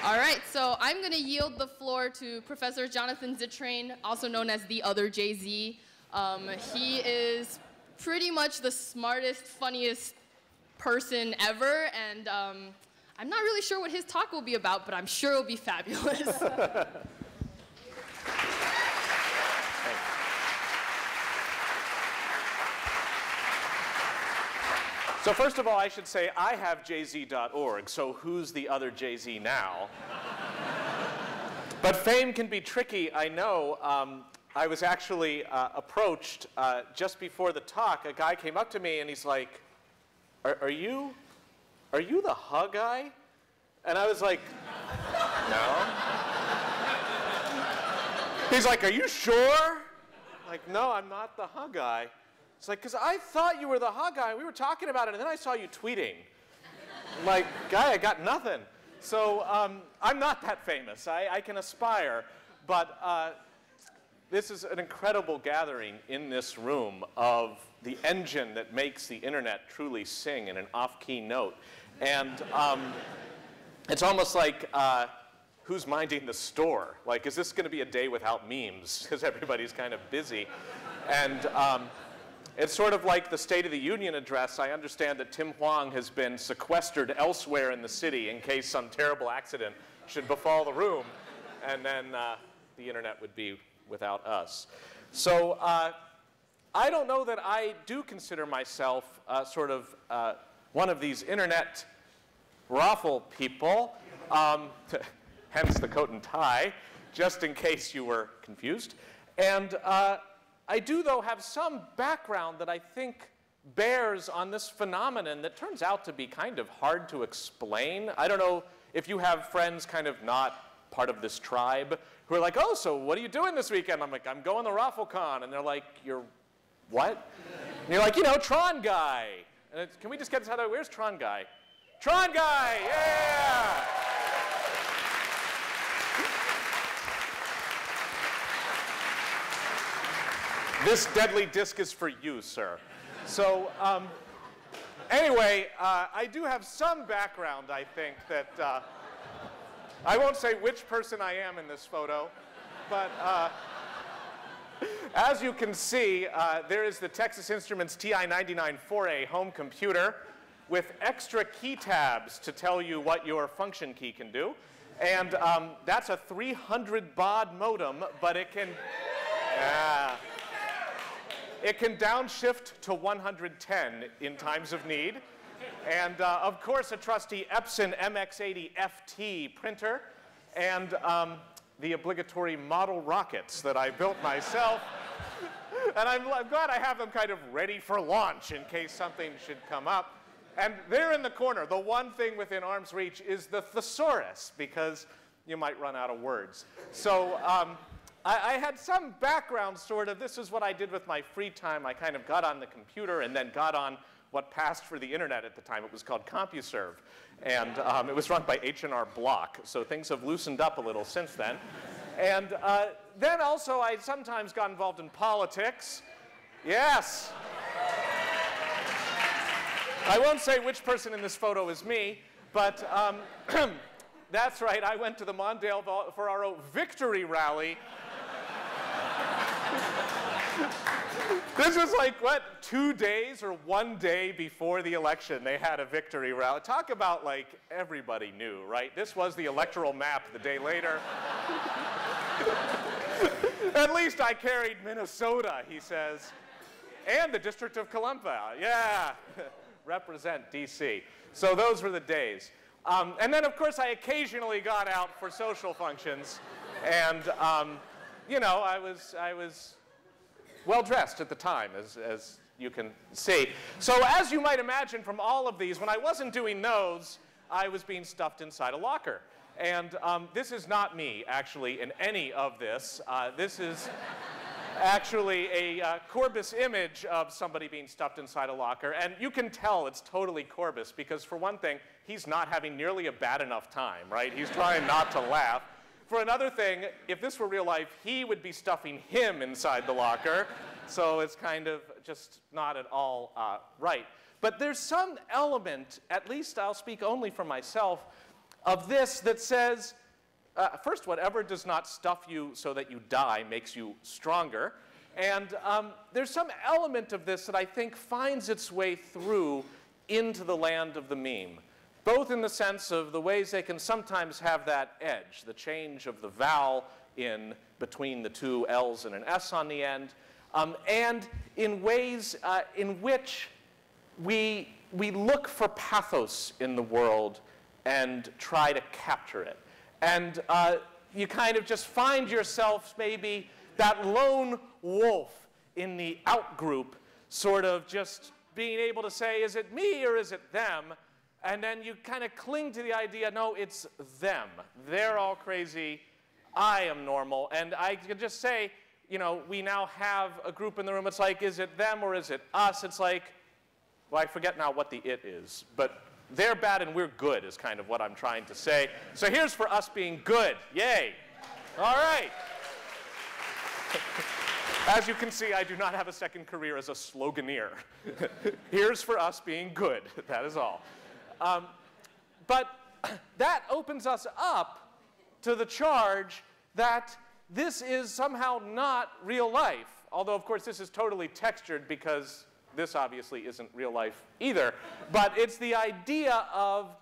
All right, so I'm going to yield the floor to Professor Jonathan Zittrain, also known as the other Jay-Z. He is pretty much the smartest, funniest person ever, and I'm not really sure what his talk will be about, but I'm sure it'll be fabulous. So first of all, I should say I have jz.org, so who's the other Jay-Z now? But fame can be tricky, I know. I was actually approached just before the talk. A guy came up to me and he's like, are you the huh guy? And I was like, no. He's like, are you sure? I'm like, no, I'm not the huh guy. It's like, because I thought you were the huh guy. We were talking about it, and then I saw you tweeting. I'm like, guy, I got nothing. So I'm not that famous. I can aspire. But this is an incredible gathering in this room of the engine that makes the internet truly sing in an off-key note. And it's almost like, who's minding the store? Like, is this going to be a day without memes? Because everybody's kind of busy. And it's sort of like the State of the Union address. I understand that Tim Hwang has been sequestered elsewhere in the city in case some terrible accident should befall the room, and then the internet would be without us. So I don't know that I do consider myself sort of one of these internet raffle people, hence the coat and tie, just in case you were confused. And I do, though, have some background that I think bears on this phenomenon that turns out to be kind of hard to explain. I don't know if you have friends kind of not part of this tribe who are like, oh, so what are you doing this weekend? I'm like, I'm going to ROFLCon. And they're like, you're what? And you're like, you know, Tron guy. And it's, can we just get this out of the way? Where's Tron guy? Tron guy, yeah! This deadly disc is for you, sir. So anyway, I do have some background, I think, that I won't say which person I am in this photo, but as you can see, there is the Texas Instruments TI-99 4A home computer with extra key tabs to tell you what your function key can do. And that's a 300 baud modem, but it can... It can downshift to 110 in times of need. And of course, a trusty Epson MX80 FT printer, and the obligatory model rockets that I built myself. And I'm glad I have them kind of ready for launch in case something should come up. And there in the corner, the one thing within arm's reach is the thesaurus, because you might run out of words. So I had some background, sort of. This is what I did with my free time. I kind of got on the computer and then got on what passed for the internet at the time. It was called CompuServe. And it was run by H&R Block. So things have loosened up a little since then. And then also, I sometimes got involved in politics. Yes. I won't say which person in this photo is me, but that's right. I went to the Mondale Ferraro victory rally. This was like, what, 2 days or 1 day before the election, they had a victory rally. Talk about, like, everybody knew, right? This was the electoral map the day later. At least I carried Minnesota, he says. And the District of Columbia, yeah. Represent DC. So those were the days. And then, of course, I occasionally got out for social functions. And, you know, I was well-dressed at the time, as you can see. So as you might imagine from all of these, when I wasn't doing those, I was being stuffed inside a locker. And this is not me, actually, in any of this. This is actually a Corbis image of somebody being stuffed inside a locker. And you can tell it's totally Corbis, because for one thing, he's not having nearly a bad enough time, right? He's trying not to laugh. For another thing, if this were real life, he would be stuffing him inside the locker. So it's kind of just not at all right. But there's some element, at least I'll speak only for myself, of this that says, first, whatever does not stuff you so that you die makes you stronger. And there's some element of this that I think finds its way through into the land of the meme, both in the sense of the ways they can sometimes have that edge, the change of the vowel in between the two L's and an S on the end, and in ways in which we look for pathos in the world and try to capture it. And you kind of just find yourself maybe that lone wolf in the out-group sort of just being able to say, is it me or is it them? And then you kind of cling to the idea, no, it's them. They're all crazy. I am normal. And I can just say, you know, we now have a group in the room. It's like, is it them or is it us? It's like, well, I forget now what the it is. But they're bad and we're good is kind of what I'm trying to say. So here's for us being good. Yay. All right. As you can see, I do not have a second career as a sloganeer. Here's for us being good. That is all. But that opens us up to the charge that this is somehow not real life. Although, of course, this is totally textured because this obviously isn't real life either. But it's the idea of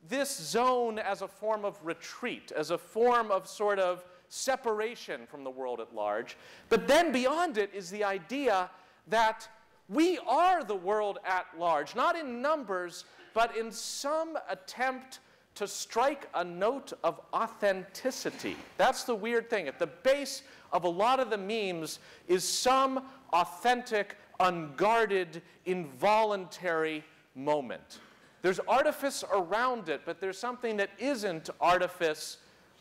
this zone as a form of retreat, as a form of sort of separation from the world at large. But then beyond it is the idea that we are the world at large, not in numbers, but in some attempt to strike a note of authenticity. That's the weird thing. At the base of a lot of the memes is some authentic, unguarded, involuntary moment. There's artifice around it, but there's something that isn't artifice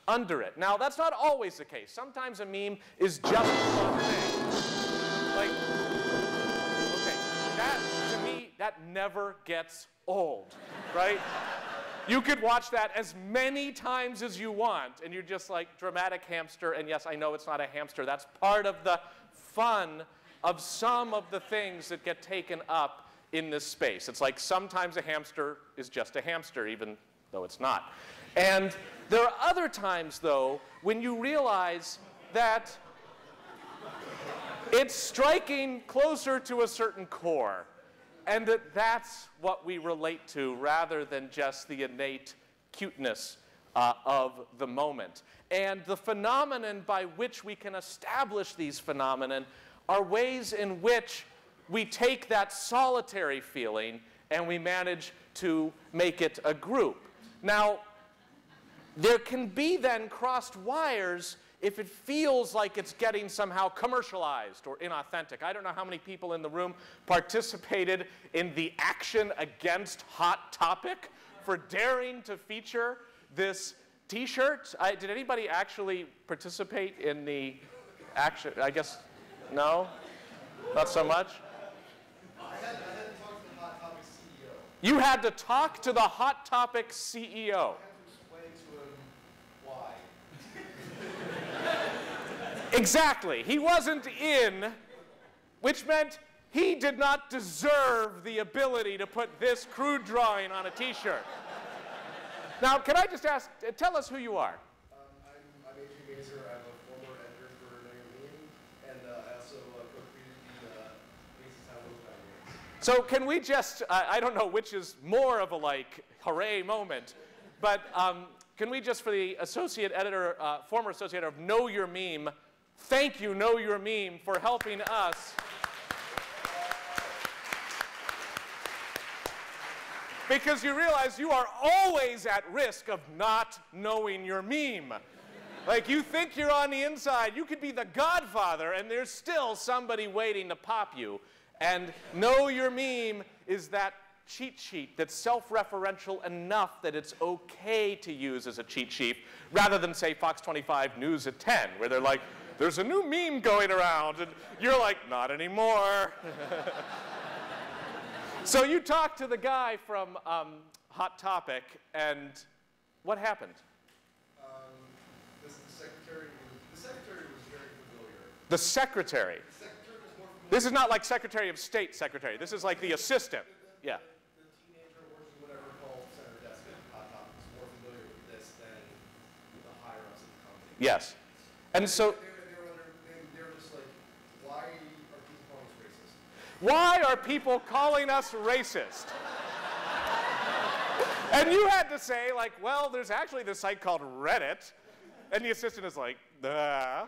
under it. Now, that's not always the case. Sometimes a meme is just one thing. Like, okay, that, to me, that never gets old, right? You could watch that as many times as you want, and you're just like dramatic hamster, and yes, I know it's not a hamster. That's part of the fun of some of the things that get taken up in this space. It's like sometimes a hamster is just a hamster, even though it's not. And there are other times, though, when you realize that it's striking closer to a certain core, and that that's what we relate to rather than just the innate cuteness of the moment. And the phenomenon by which we can establish these phenomenon are ways in which we take that solitary feeling and we manage to make it a group. Now, there can be then crossed wires if it feels like it's getting somehow commercialized or inauthentic. I don't know how many people in the room participated in the action against Hot Topic for daring to feature this T-shirt. Did anybody actually participate in the action? I guess, no? Not so much? I had to talk to the Hot Topic CEO. You had to talk to the Hot Topic CEO. Exactly. He wasn't in, which meant he did not deserve the ability to put this crude drawing on a T-shirt. Now, can I just ask, tell us who you are. I'm A.J. Gazer. I'm a former editor for Know Your Meme, and I also co-created the Basic Time Games. So can we just, I don't know which is more of a like, hooray moment, but can we just, for the associate editor, former associate editor of Know Your Meme, thank you, Know Your Meme, for helping us. Because you realize you are always at risk of not knowing your meme. Like, you think you're on the inside, you could be the godfather, and there's still somebody waiting to pop you. And Know Your Meme is that cheat sheet that's self-referential enough that it's okay to use as a cheat sheet, rather than, say, Fox 25 News at 10, where they're like, there's a new meme going around, and you're like, not anymore. So you talked to the guy from Hot Topic, and what happened? The secretary was very familiar. The secretary? The secretary was more familiar. This is not like Secretary of State secretary. This is like the assistant. Yeah. The teenager working whatever called center desk at Hot Topic was more familiar with this Yes. And so, They were just like, why are people calling us racist? And you had to say, like, well, there's actually this site called Reddit. And the assistant is like, duh.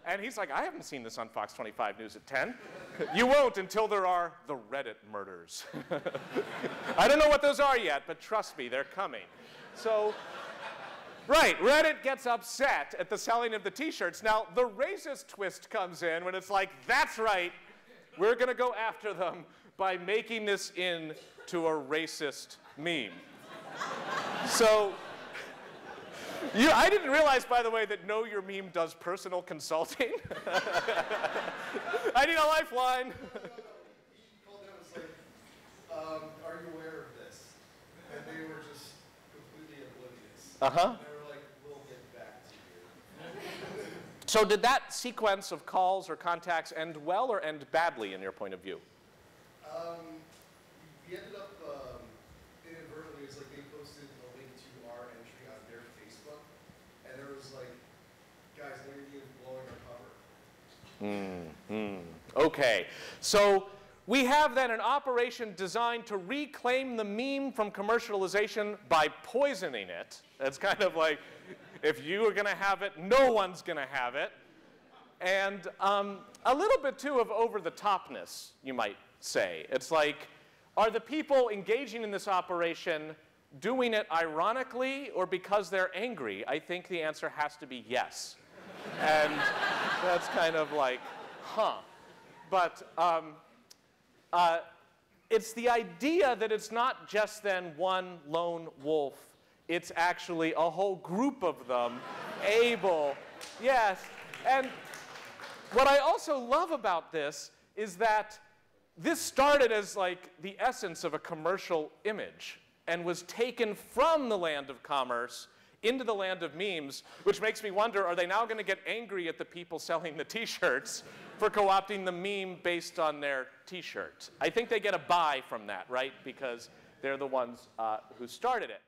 And he's like, I haven't seen this on Fox 25 News at 10. You won't until there are the Reddit murders. I don't know what those are yet, but trust me, they're coming. So, right, Reddit gets upset at the selling of the t-shirts. Now, the racist twist comes in when it's like, that's right, we're going to go after them by making this into a racist meme. So, I didn't realize, by the way, that Know Your Meme does personal consulting. I need a lifeline. He called them and was like, are you aware of this? And they were just completely oblivious. Uh-huh. And they were like, we'll get back to you. So did that sequence of calls or contacts end well or end badly in your point of view? We ended up inadvertently, it's like they posted a link to our entry on their Facebook, and there was like, guys, Larry is blowing our cover. Okay, so we have then an operation designed to reclaim the meme from commercialization by poisoning it. That's kind of like, if you are going to have it, no one's going to have it. And a little bit, too, of over-the-topness, you might say. It's like, are the people engaging in this operation doing it ironically or because they're angry? I think the answer has to be yes. And that's kind of like, huh. But it's the idea that it's not just then one lone wolf. It's actually a whole group of them able, yes. And what I also love about this is that this started as like the essence of a commercial image and was taken from the land of commerce into the land of memes, which makes me wonder, are they now going to get angry at the people selling the t-shirts for co-opting the meme based on their t-shirt? I think they get a buy from that, right? Because they're the ones who started it.